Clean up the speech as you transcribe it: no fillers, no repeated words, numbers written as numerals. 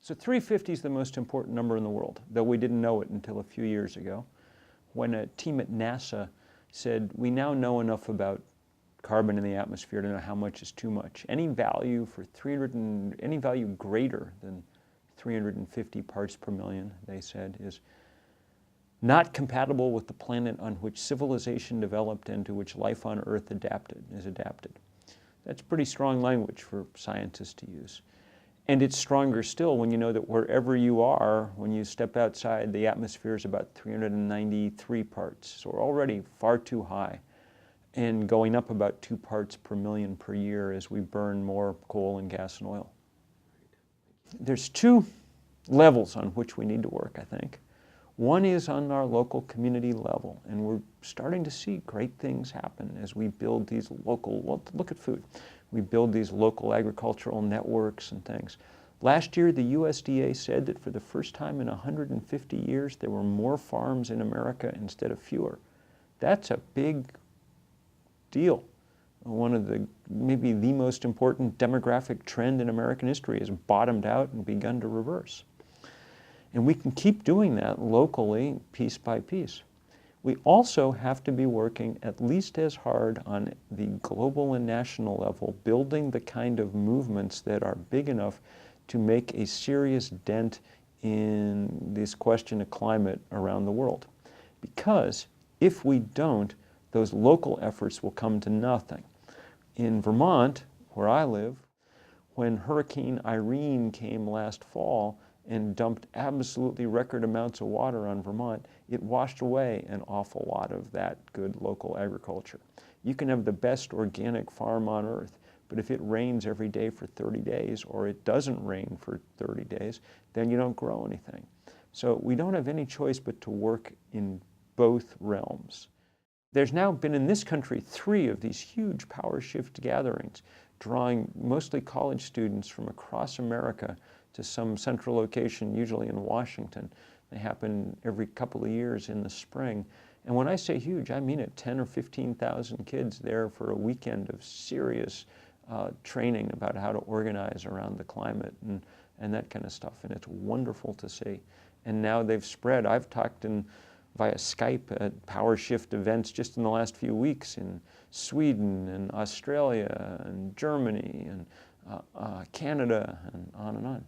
So 350 is the most important number in the world, though we didn't know it until a few years ago, when a team at NASA said, we now know enough about carbon in the atmosphere to know how much is too much. Any value for any value greater than 350 parts per million, they said, is not compatible with the planet on which civilization developed and to which life on Earth is adapted. That's pretty strong language for scientists to use. And it's stronger still when you know that wherever you are, when you step outside, the atmosphere is about 393 parts. So we're already far too high, and going up about 2 parts per million per year as we burn more coal and gas and oil. There's 2 levels on which we need to work, I think. One is on our local community level, and we're starting to see great things happen as we build these local, well, look at food. We build these local agricultural networks and things. Last year, the USDA said that for the first time in 150 years, there were more farms in America instead of fewer. That's a big deal. One of the, maybe the most important demographic trend in American history has bottomed out and begun to reverse. And we can keep doing that locally, piece by piece. We also have to be working at least as hard on the global and national level, building the kind of movements that are big enough to make a serious dent in this question of climate around the world. Because if we don't, those local efforts will come to nothing. In Vermont, where I live, when Hurricane Irene came last fall and dumped absolutely record amounts of water on Vermont, it washed away an awful lot of that good local agriculture. You can have the best organic farm on earth, but if it rains every day for 30 days, or it doesn't rain for 30 days, then you don't grow anything. So we don't have any choice but to work in both realms. There's now been in this country 3 of these huge power shift gatherings, drawing mostly college students from across America to some central location, usually in Washington. They happen every couple of years in the spring. And when I say huge, I mean it, 10 or 15,000 kids there for a weekend of serious training about how to organize around the climate and that kind of stuff. And it's wonderful to see. And now they've spread. I've talked via Skype at power shift events just in the last few weeks in Sweden and Australia and Germany and Canada and on and on.